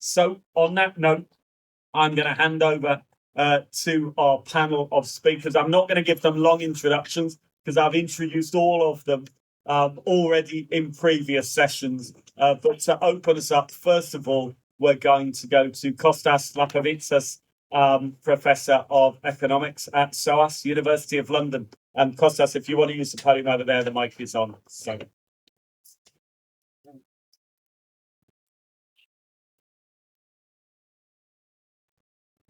So on that note, I'm going to hand over to our panel of speakers. I'm not going to give them long introductions because I've introduced all of them already in previous sessions. But to open us up, first of all, we're going to go to Costas Lapavitsas, Professor of Economics at SOAS, University of London. And Costas, if you want to use the podium over there, the mic is on. So.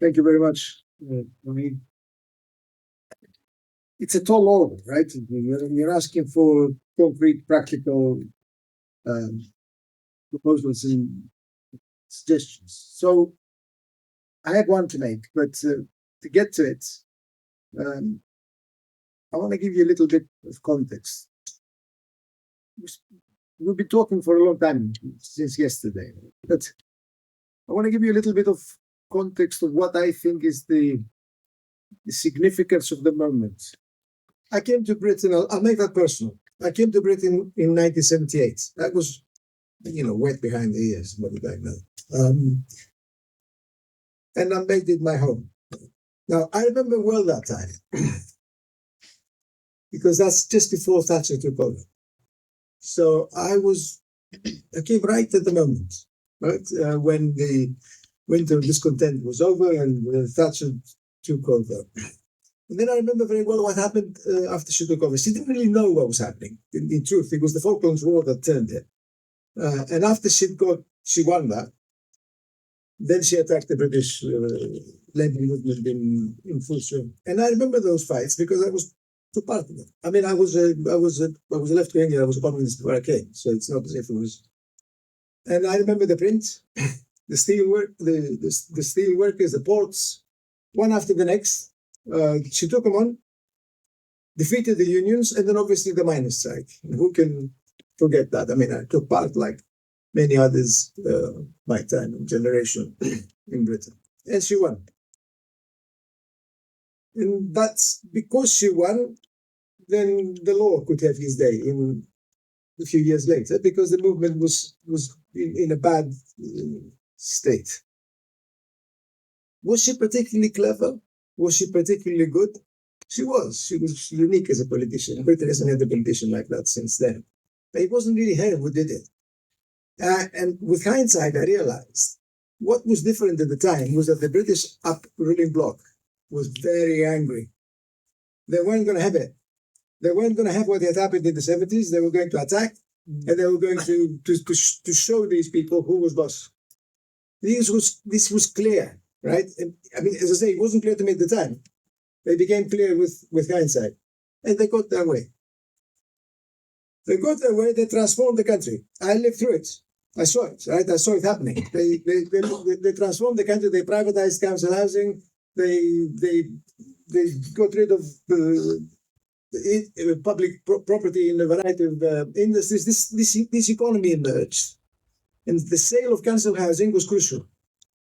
Thank you very much. It's a tall order, right? You're asking for concrete, practical proposals and suggestions. So I have one to make, but to get to it, I want to give you a little bit of context. We've been talking for a long time, since yesterday, but I want to give you a little bit of context of what I think is the significance of the moment. I came to Britain, I'll make that personal. I came to Britain in 1978. That was, wet behind the ears, what did I know? And I made it my home. Now, I remember well that time, because that's just before Thatcher took over. So I came right at the moment, right, when the winter of discontent was over and Thatcher took over. And then I remember very well what happened after she took over. She didn't really know what was happening. In truth, it was the Falklands War that turned it. And after she won that, then she attacked the British lending movement in full swing. And I remember those fights because I was part of it. I mean, I was a left-winger. I was a communist where I came, so it's not as if it was. And I remember the print. The steel workers, the ports, one after the next. She took them on, defeated the unions, and then obviously the miners' strike. Who can forget that? I mean, I took part like many others, my time and generation in Britain. And she won. And that's because she won, then the law could have his day in a few years later, because the movement was in a bad state. Was she particularly clever? Was she particularly good? She was. She was unique as a politician. Britain hasn't had a politician like that since then. But it wasn't really her who did it. And with hindsight, I realized what was different at the time was that the British ruling bloc was very angry. They weren't going to have it. They weren't going to have what had happened in the 70s. They were going to attack, and they were going to show these people who was boss. This was clear, right? And, I mean, as I say, it wasn't clear to me at the time. They became clear with hindsight, and they got their way. They got their way. They transformed the country. I lived through it. I saw it. Right? I saw it happening. They transformed the country. They privatized council housing. They got rid of public property in a variety of industries. This economy emerged, and the sale of council housing was crucial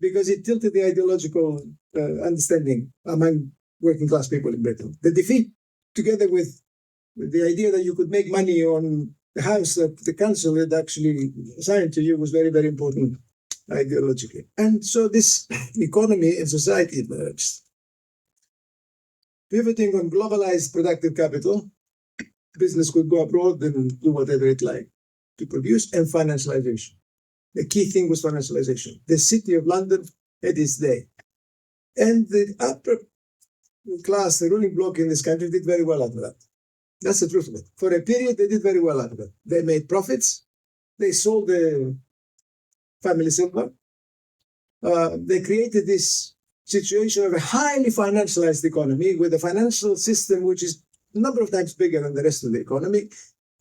because it tilted the ideological understanding among working class people in Britain. The defeat, together with the idea that you could make money on the house that the council had actually assigned to you, was very, very important ideologically. And so this economy and society emerged, pivoting on globalized productive capital. Business could go abroad and do whatever it liked to produce, and financialization. The key thing was financialization. The City of London had its day. And the upper class, the ruling bloc in this country, did very well out of that. That's the truth of it. For a period, they did very well out of it. They made profits. They sold the family silver. They created this situation of a highly financialized economy with a financial system which is a number of times bigger than the rest of the economy,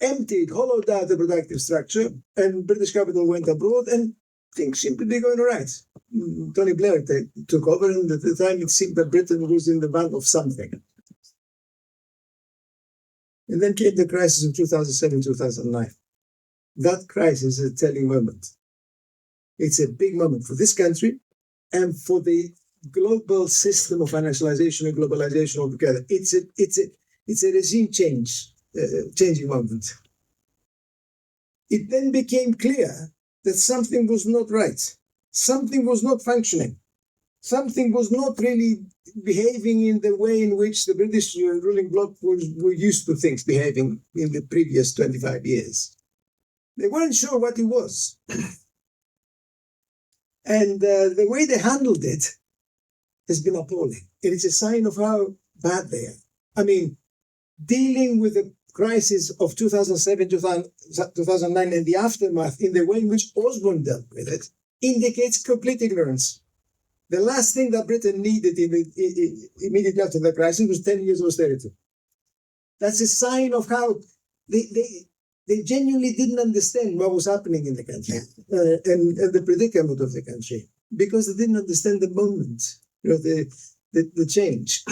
emptied, hollowed out the productive structure, and British capital went abroad, and things seemed to be going all right. Tony Blair took over, and at the time it seemed that Britain was in the van of something. And then came the crisis of 2007, 2009. That crisis is a telling moment. It's a big moment for this country and for the global system of financialization and globalization altogether. It's a regime changing moment. It then became clear that something was not right. something was not functioning. Something was not really behaving in the way in which the British ruling bloc were used to things behaving in the previous 25 years. They weren't sure what it was. And the way they handled it has been appalling. It is a sign of how bad they are. I mean, dealing with the crisis of 2007, 2009 and the aftermath in the way in which Osborne dealt with it indicates complete ignorance. The last thing that Britain needed immediately after the crisis was 10 years of austerity. That's a sign of how they genuinely didn't understand what was happening in the country and the predicament of the country, because they didn't understand the moment, the change.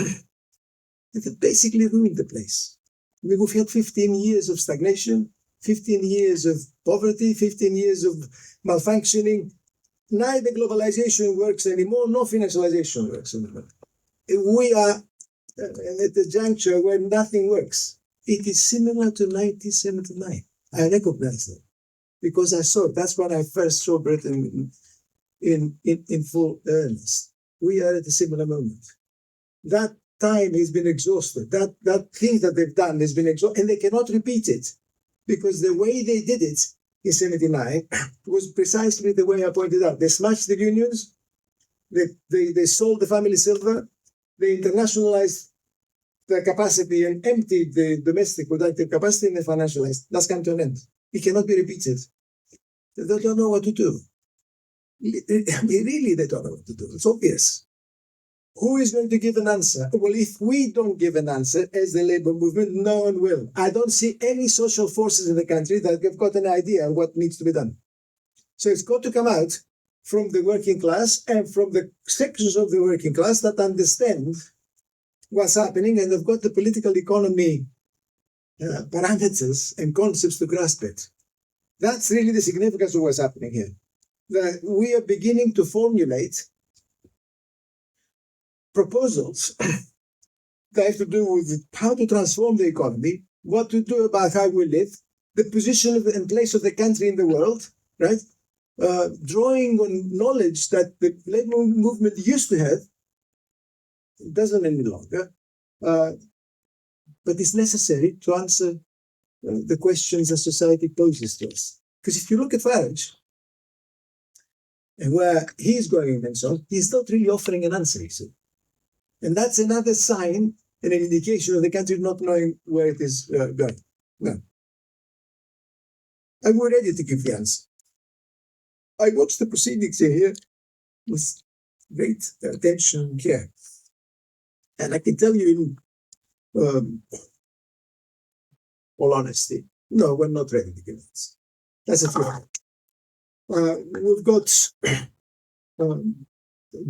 It basically ruined the place. I mean, we've had 15 years of stagnation, 15 years of poverty, 15 years of malfunctioning. Neither globalization works anymore, nor financialization works anymore. We are at the juncture where nothing works. It is similar to 1979. I recognize that because I saw it. That's when I first saw Britain in full earnest. We are at a similar moment. That time has been exhausted. That thing that they've done has been exhausted, and they cannot repeat it because the way they did it in 79 was precisely the way I pointed out. They smashed the unions, they sold the family silver, they internationalized their capacity and emptied the domestic productive capacity and they financialized. That's come to an end. It cannot be repeated. They don't know what to do. Really, they don't know what to do. It's obvious. Who is going to give an answer? Well, if we don't give an answer as the labor movement, no one will. I don't see any social forces in the country that have got an idea of what needs to be done. So it's got to come out from the working class and from the sections of the working class that understand what's happening and have got the political economy parameters and concepts to grasp it. That's really the significance of what's happening here. That we are beginning to formulate proposals that have to do with how to transform the economy, what to do about how we live, the position and place of the country in the world, right? Drawing on knowledge that the labor movement used to have, it doesn't any longer, but it's necessary to answer the questions that society poses to us. Because if you look at Farage and where he's going and so on, he's not really offering an answer, you see. And that's another sign and an indication of the country not knowing where it is going. No. And we're ready to give the answer. I watched the proceedings here with great attention and care. And I can tell you in all honesty, no, we're not ready to give this. That's a fact. We've got a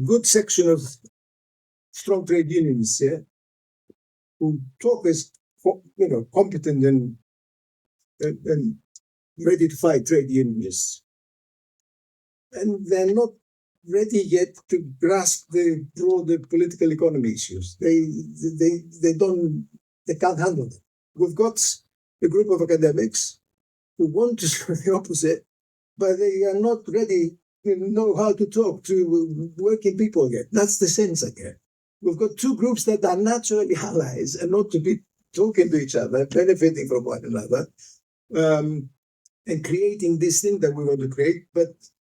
good section of strong trade unions here who talk as competent and ready to fight trade unionists. And they're not ready yet to grasp the broader political economy issues. They can't handle them. We've got a group of academics who want to do the opposite, but they are not ready to know how to talk to working people yet. That's the sense I get. We've got two groups that are naturally allies and not to be talking to each other, benefiting from one another, and creating this thing that we want to create. But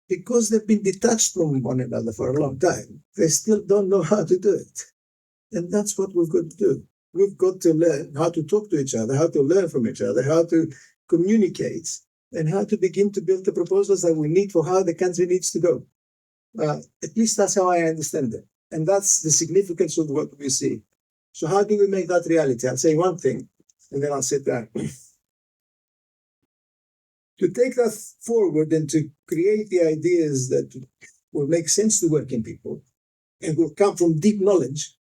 because they've been detached from one another for a long time, they still don't know how to do it. And that's what we've got to do. We've got to learn how to talk to each other, how to learn from each other, how to communicate, and how to begin to build the proposals that we need for how the country needs to go. At least that's how I understand it. And that's the significance of what we see. So how do we make that reality? I'll say one thing, and then I'll sit down. To take that forward and to create the ideas that will make sense to working people and will come from deep knowledge,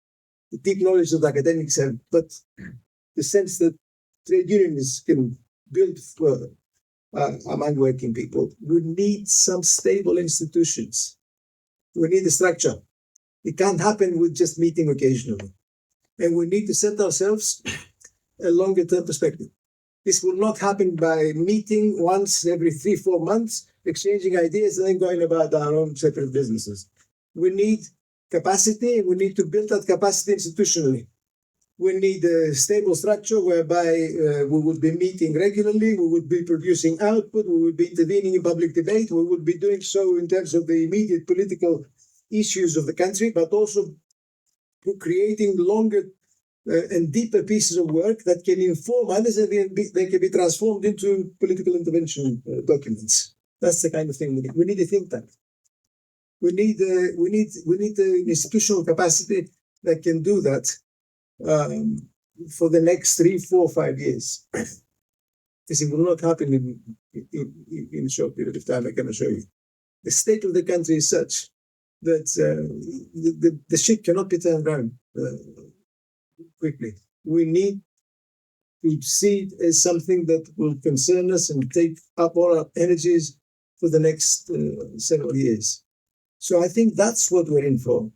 the deep knowledge that academics have, but the sense that trade unionists can build among working people, we need some stable institutions. We need a structure. It can't happen with just meeting occasionally. And we need to set ourselves a longer term perspective. This will not happen by meeting once every 3-4 months exchanging ideas and then going about our own separate businesses. We need capacity. We need to build that capacity institutionally. We need a stable structure whereby we would be meeting regularly, we would be producing output, we would be intervening in public debate, we would be doing so in terms of the immediate political issues of the country, but also creating longer and deeper pieces of work that can inform others and they can be transformed into political intervention documents. That's the kind of thing we need. We need a think tank. We need the institutional capacity that can do that. For the next 3, 4, 5 years. This will not happen in a short period of time, I can assure you. The state of the country is such that the ship cannot be turned around quickly. We need to see it as something that will concern us and take up all our energies for the next several years. So I think that's what we're in for.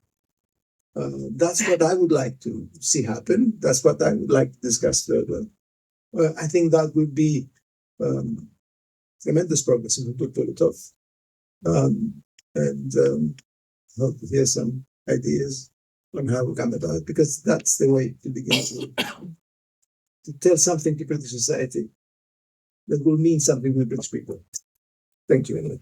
That's what I would like to see happen. That's what I would like to discuss further. I think that would be tremendous progress if we could pull it off. Hope to hear some ideas on how we come about it, because that's the way to begin to tell something to British society that will mean something to the British people. Thank you, anyway.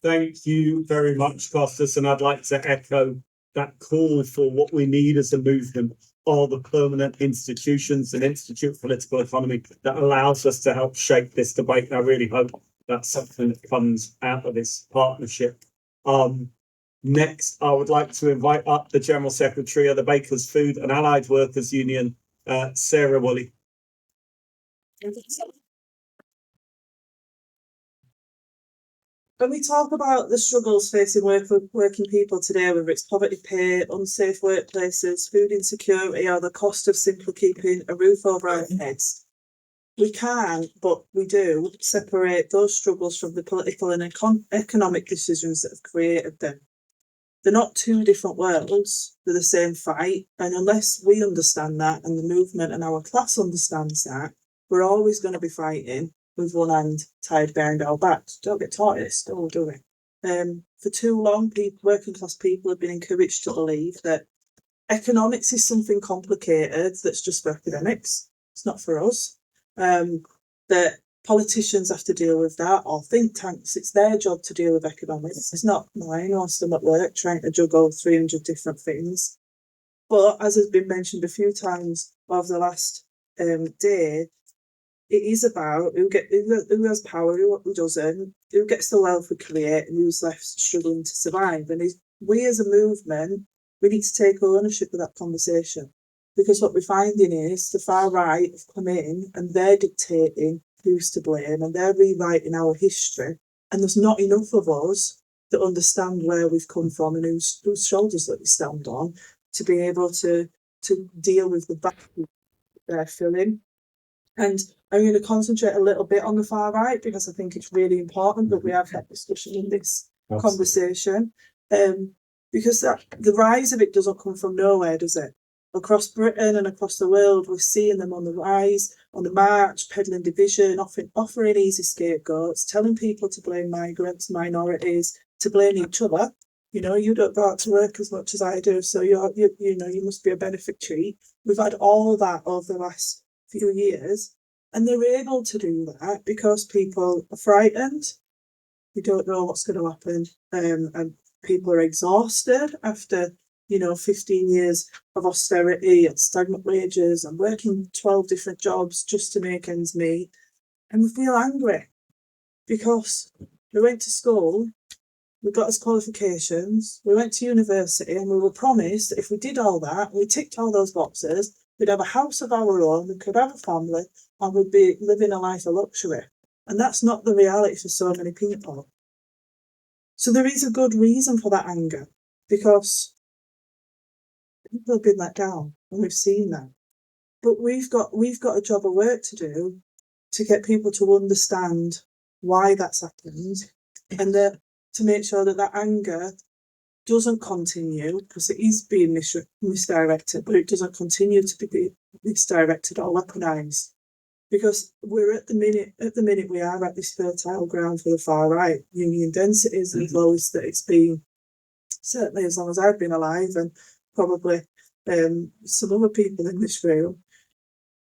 Thank you very much, Costas, and I'd like to echo that call for what we need as a movement are the permanent institutions and Institute of Political Economy that allows us to help shape this debate. And I really hope that's something that comes out of this partnership. Next, I would like to invite up the General Secretary of the Bakers, Food and Allied Workers Union, Sarah Woolley. When we talk about the struggles facing working people today, whether it's poverty pay, unsafe workplaces, food insecurity, or the cost of simply keeping a roof over our heads, we can, but we do, separate those struggles from the political and economic decisions that have created them. They're not two different worlds, they're the same fight, and unless we understand that and the movement and our class understands that, we're always going to be fighting with one hand tied behind our backs. Don't get taught this, still do it. For too long, working class people have been encouraged to believe that economics is something complicated that's just for academics. It's not for us. That politicians have to deal with that, or think tanks. It's their job to deal with economics. It's not mine whilst I'm at work trying to juggle 300 different things. But as has been mentioned a few times over the last day, it is about who has power, who doesn't, who gets the wealth we create, and who's left struggling to survive. And we as a movement, we need to take ownership of that conversation. Because what we're finding is the far right have come in and they're dictating who's to blame and they're rewriting our history. And there's not enough of us that understand where we've come from and whose shoulders that we stand on to be able to deal with the battle they're filling. And I'm going to concentrate a little bit on the far right because I think it's really important that we have that discussion in this conversation. Because the rise of it doesn't come from nowhere, does it? Across Britain and across the world, we're seeing them on the rise, on the march, peddling division, offering easy scapegoats, telling people to blame migrants, minorities, to blame each other. You know, you don't go out to work as much as I do, so you must be a beneficiary. We've had all that over the last few years, and they're able to do that because people are frightened. We don't know what's going to happen, and people are exhausted after 15 years of austerity and stagnant wages and working 12 different jobs just to make ends meet. And we feel angry because we went to school, we got us qualifications, we went to university, and we were promised that if we did all that, we ticked all those boxes, we'd have a house of our own, we could have a family, and we'd be living a life of luxury. And that's not the reality for so many people. So there is a good reason for that anger, because people have been let down, and we've seen that. But we've got a job of work to do to get people to understand why that's happened, and to make sure that anger doesn't continue, because it is being misdirected, but it doesn't continue to be misdirected or weaponised. because we're at the minute we are at this fertile ground for the far right. Union density is the lowest that it's been, certainly as long as I've been alive, and probably some other people in this room.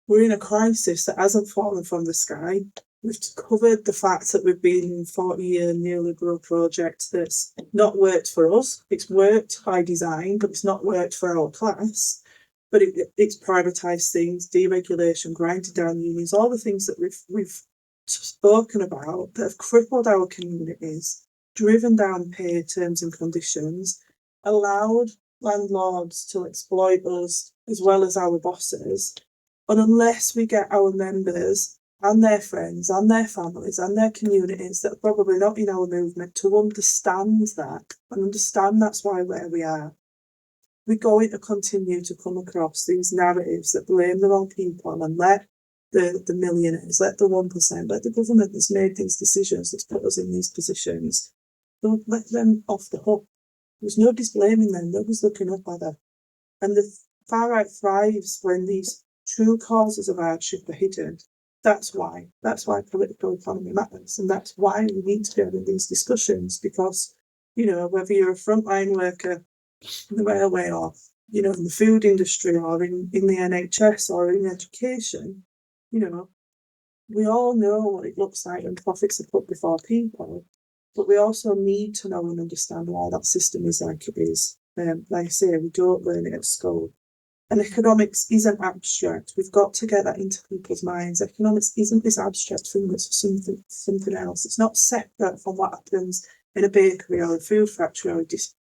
We're in a crisis that hasn't fallen from the sky. We've covered the fact that we've been in a 40-year neoliberal project that's not worked for us. It's worked by design, but it's not worked for our class. But it's privatised things, deregulation, grinding down unions, all the things that we've spoken about that have crippled our communities, driven down pay terms and conditions, allowed landlords to exploit us as well as our bosses. And unless we get our members and their friends and their families and their communities that are probably not in our movement to understand that and understand that's why where we are, we're going to continue to come across these narratives that blame the wrong people and let the millionaires, let the 1%, let the government that's made these decisions, that's put us in these positions, don't let them off the hook. There's nobody's blaming them, nobody's looking up at them. And the far right thrives when these true causes of hardship are hidden. That's why political economy matters, and that's why we need to be having these discussions, because, whether you're a frontline worker in the railway or, in the food industry or in the NHS or in education, we all know what it looks like when profits are put before people, but we also need to know and understand why that system is like it is. Like I say, we don't learn it at school. And economics isn't abstract. We've got to get that into people's minds. Economics isn't this abstract thing that's something else. It's not separate from what happens in a bakery or a food factory or a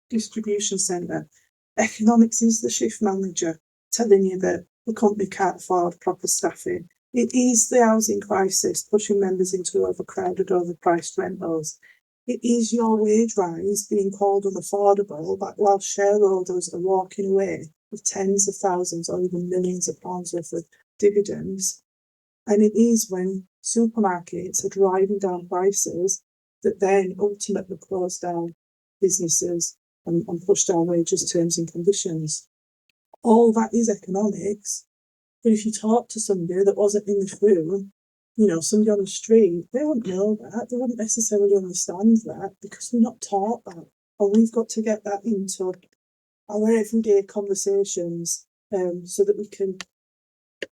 distribution centre. Economics is the shift manager telling you that the company can't afford proper staffing. It is the housing crisis pushing members into overcrowded, overpriced rentals. It is your wage rise being called unaffordable, but while shareholders are walking away with tens of thousands or even millions of pounds worth of dividends. And it is when supermarkets are driving down prices that then ultimately close down businesses and push down wages, terms and conditions. All that is economics. But if you talk to somebody that wasn't in this room, somebody on the street, they wouldn't know that. They wouldn't necessarily understand that because we're not taught that. And we've got to get that into our everyday conversations so that we can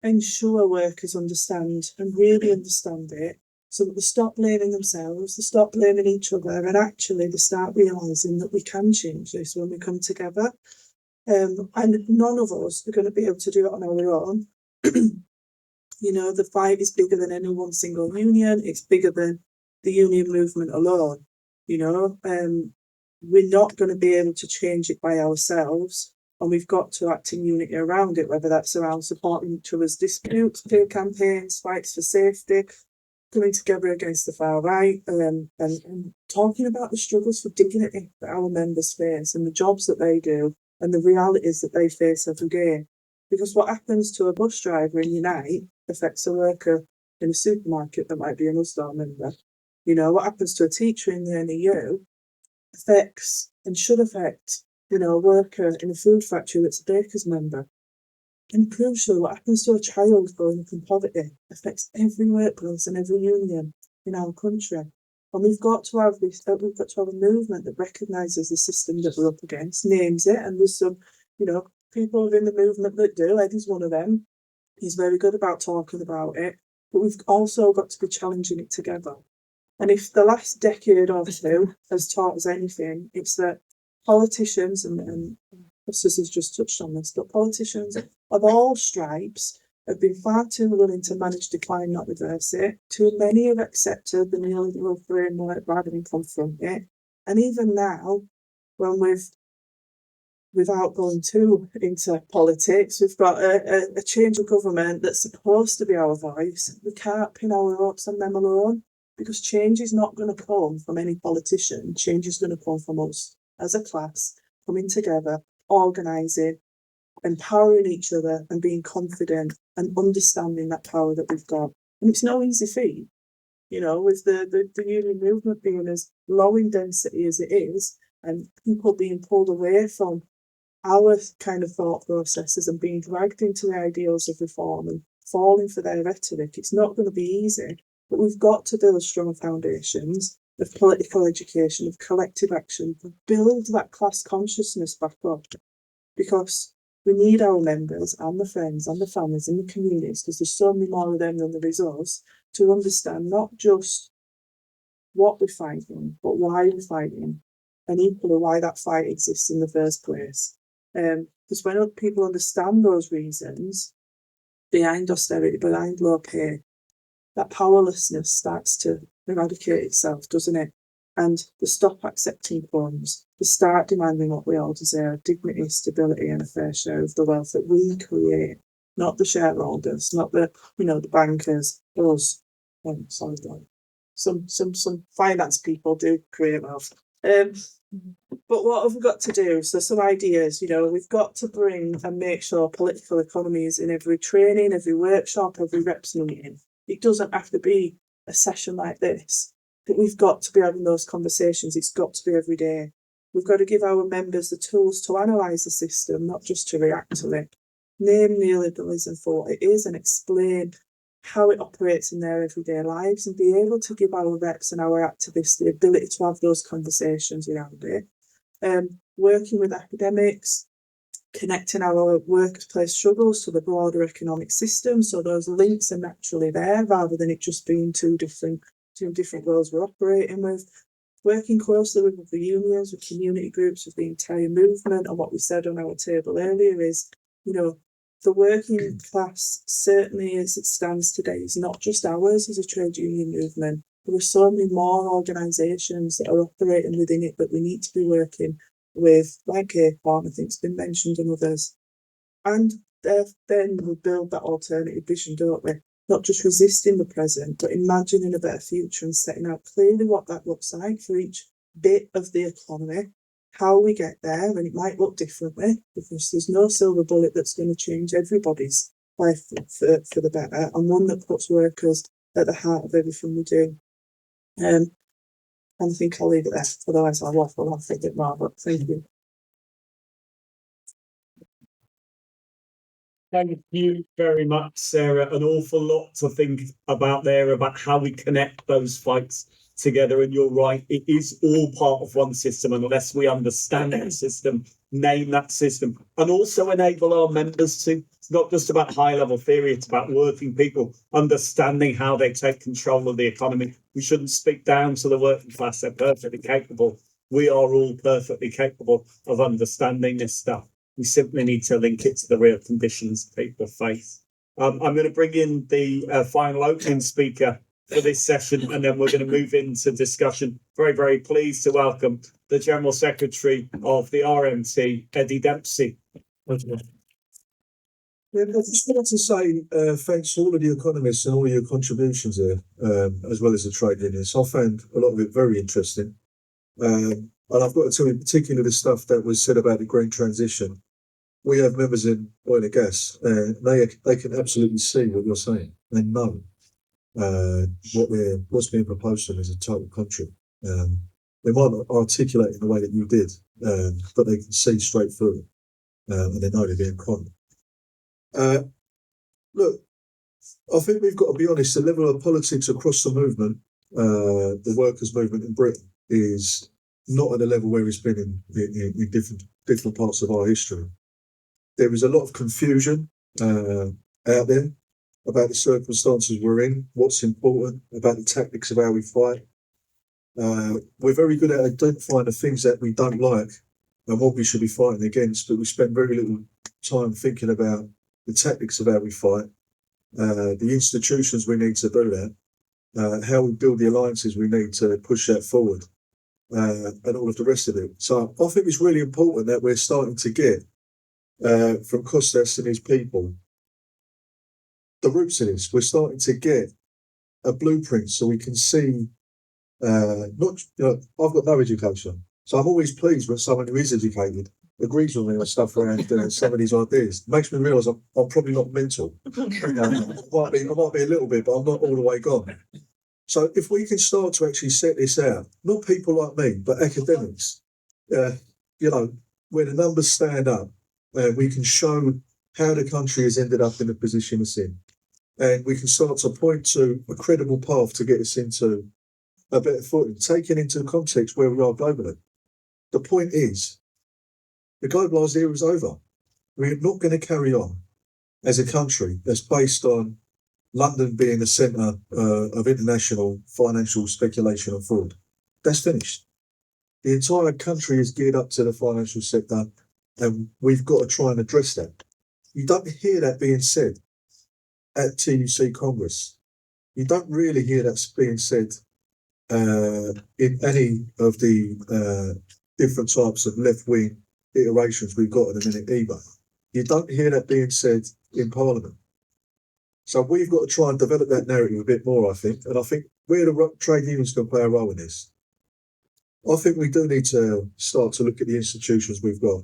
ensure workers understand and really understand it, so that they stop blaming themselves, they stop blaming each other, and actually they start realising that we can change this when we come together. And none of us are going to be able to do it on our own. The fight is bigger than any one single union. It's bigger than the union movement alone. We're not going to be able to change it by ourselves, and we've got to act in unity around it, whether that's around supporting each other's disputes, peer campaigns, fights for safety, coming together against the far right, and talking about the struggles for dignity that our members face and the jobs that they do and the realities that they face every day. Because what happens to a bus driver in Unite affects a worker in a supermarket that might be an Usdaw member. What happens to a teacher in the NEU affects and should affect, a worker in a food factory that's a baker's member. And crucially, what happens to a child growing up in poverty affects every workplace and every union in our country. And we've got to have a movement that recognises the system that we're up against, names it, and there's some, people within the movement that do. Eddie's one of them. He's very good about talking about it, but we've also got to be challenging it together. And if the last decade or two has taught us anything, it's that politicians, and Costas has just touched on this, but politicians of all stripes have been far too willing to manage decline, not reverse it. Too many have accepted the neoliberal framework rather than confront it. And even now, when without going too into politics, we've got a change of government that's supposed to be our voice. We can't pin our hopes on them alone, because change is not going to come from any politician. Change is going to come from us as a class, coming together, organising, empowering each other and being confident and understanding that power that we've got. And it's no easy feat, with the union movement being as low in density as it is, and people being pulled away from our kind of thought processes and being dragged into the ideals of reform and falling for their rhetoric. It's not going to be easy, but we've got to build strong foundations of political education, of collective action, to build that class consciousness back up, because we need our members and the friends and the families and the communities, because there's so many more of them than there is us, to understand not just what we're fighting, but why we're fighting, and equally why that fight exists in the first place. Because when people understand those reasons behind austerity, behind low pay, that powerlessness starts to eradicate itself, doesn't it? And they stop accepting funds, they start demanding what we all deserve: dignity, stability, and a fair share of the wealth that we create, not the shareholders, not the the bankers, us. Sorry, God. Some finance people do create wealth. But what have we got to do? So some ideas, we've got to bring and make sure political economy is in every training, every workshop, every reps meeting. It doesn't have to be a session like this, but we've got to be having those conversations. It's got to be every day. We've got to give our members the tools to analyse the system, not just to react to it. Name neoliberalism for what it is and explain how it operates in their everyday lives, and be able to give our reps and our activists the ability to have those conversations around it. Working with academics, connecting our workplace struggles to the broader economic system, so those links are naturally there rather than it just being two different worlds we're operating with. Working closely with the unions, with community groups, with the entire movement. And what we said on our table earlier is, the working class, certainly as it stands today, is not just ours as a trade union movement. There are so many more organisations that are operating within it that we need to be working with, like ACORN, I think it's been mentioned, and others. And then we build that alternative vision, don't we? Not just resisting the present, but imagining a better future and setting out clearly what that looks like for each bit of the economy, how we get there. And it might look differently, because there's no silver bullet that's going to change everybody's life for the better, and one that puts workers at the heart of everything we do. And I think I'll leave it there, otherwise I'll waffle off a bit more, but thank you. Thank you very much, Sarah. An awful lot to think about there, about how we connect those fights together. And you're right, it is all part of one system unless we understand that system, name that system, and also enable our members to. It's not just about high-level theory, it's about working people understanding how they take control of the economy. We shouldn't speak down to the working class. They're perfectly capable. We are all perfectly capable of understanding this stuff. We simply need to link it to the real conditions people face. I'm going to bring in the final opening speaker for this session, and then we're going to move into discussion. Very, very pleased to welcome the General Secretary of the RMT, Eddie Dempsey. Yeah, I just wanted to say thanks to all of the economists and all your contributions there, as well as the trade unions. I found a lot of it very interesting. And I've got to tell you, in particular, the stuff that was said about the green transition. We have members in oil and gas, and they can absolutely see what you're saying. They know what's being proposed to them is a total contrary. They might not articulate in the way that you did, but they can see straight through it, and they know they're being conned. Look, I think we've got to be honest. The level of politics across the movement, the workers' movement in Britain, is not at a level where it's been in different parts of our history. There is a lot of confusion out there about the circumstances we're in, what's important, about the tactics of how we fight. We're very good at identifying the things that we don't like and what we should be fighting against, but we spend very little time thinking about the tactics of how we fight, the institutions we need to do that, how we build the alliances we need to push that forward, and all of the rest of it. So I think it's really important that we're starting to get from Costas and his people the roots of this. We're starting to get a blueprint so we can see. I've got no education, so I'm always pleased when someone who is educated agrees with me on stuff around some of these ideas. It makes me realise I'm probably not mental. I might be a little bit, but I'm not all the way gone. So if we can start to actually set this out, not people like me, but academics, where the numbers stand up, we can show how the country has ended up in the position it's in. and we can start to point to a credible path to get us into a better footing, taking into context where we are globally. The point is, the globalised era is over. We're not going to carry on as a country that's based on London being the centre of international financial speculation and fraud. That's finished. The entire country is geared up to the financial sector, and we've got to try and address that. You don't hear that being said at TUC Congress. You don't really hear that being said in any of the different types of left-wing iterations we've got at the minute either. You don't hear that being said in Parliament. So we've got to try and develop that narrative a bit more, I think. And I think where the trade unions can play a role in this. I think we do need to start to look at the institutions we've got.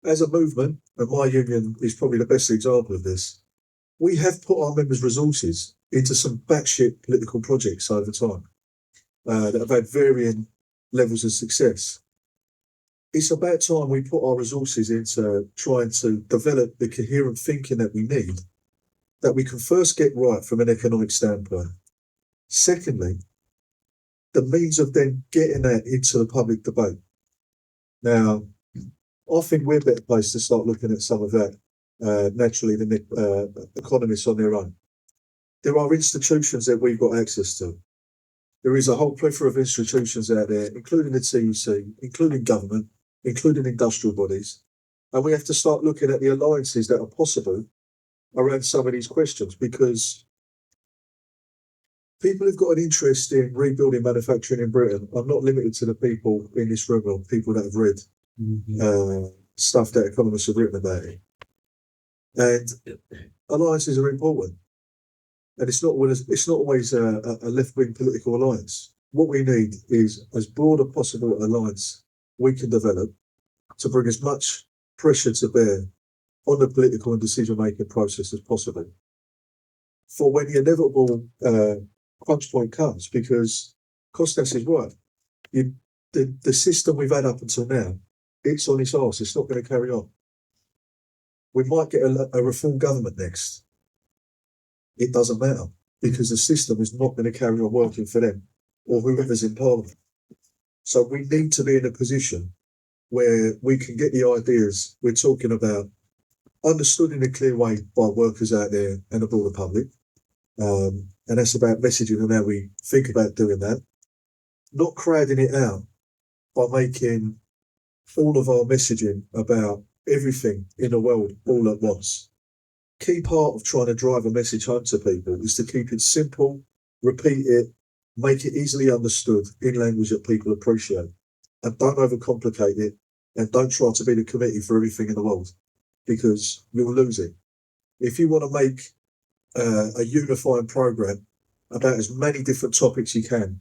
As a movement, and my union is probably the best example of this, we have put our members' resources into some batshit political projects over time that have had varying levels of success. It's about time we put our resources into trying to develop the coherent thinking that we need, that we can first get right from an economic standpoint. Secondly, the means of then getting that into the public debate. Now, I think we're better placed to start looking at some of that naturally than economists on their own. There are institutions that we've got access to. There is a whole plethora of institutions out there, including the TUC, including government, including industrial bodies. And we have to start looking at the alliances that are possible around some of these questions, because people who've got an interest in rebuilding manufacturing in Britain are not limited to the people in this room or people that have read stuff that economists have written about it. And alliances are important. And it's not always a left-wing political alliance. What we need is as broad a possible alliance we can develop to bring as much pressure to bear on the political and decision-making process as possible for when the inevitable crunch point comes, because Costas is right. The system we've had up until now, it's on its arse. It's not going to carry on. We might get a reform government next. It doesn't matter, because the system is not going to carry on working for them or whoever's in Parliament. So we need to be in a position where we can get the ideas we're talking about understood in a clear way by workers out there and the broader public. And that's about messaging and how we think about doing that. Not crowding it out by making all of our messaging about everything in the world all at once. Key part of trying to drive a message home to people is to keep it simple, repeat it, make it easily understood in language that people appreciate. And don't overcomplicate it, and don't try to be the committee for everything in the world, because you'll lose it. If you want to make a unifying program about as many different topics you can,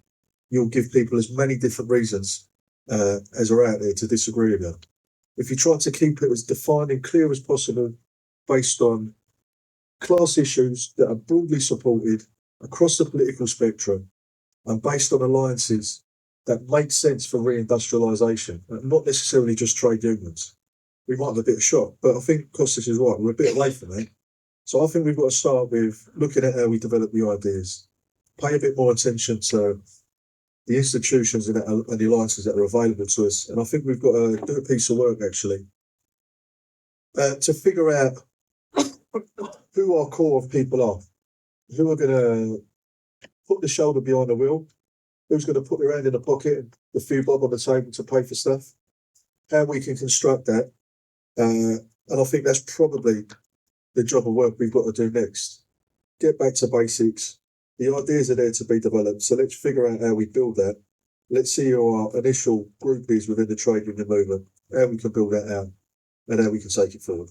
you'll give people as many different reasons as are out there to disagree with you. If you try to keep it as defined and clear as possible, based on class issues that are broadly supported across the political spectrum and based on alliances that make sense for reindustrialisation, not necessarily just trade unions. We might have a bit of shock, but I think Costas is right. We're a bit away from that. So I think we've got to start with looking at how we develop the ideas, pay a bit more attention to the institutions and the alliances that are available to us. And I think we've got to do a piece of work, actually, to figure out who our core of people are, who are going to put the shoulder behind the wheel, who's going to put their hand in the pocket and the few bob on the table to pay for stuff, how we can construct that. And I think that's probably the job of work we've got to do next. Get back to basics. The ideas are there to be developed, so let's figure out how we build that. Let's see who our initial group is within the trade union movement, how we can build that out, and how we can take it forward.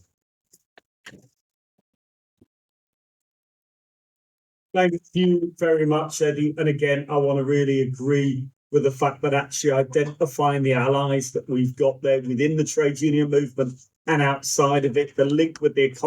Thank you very much, Eddie. And again, I want to really agree with the fact that actually identifying the allies that we've got there within the trade union movement and outside of it, the link with the economy.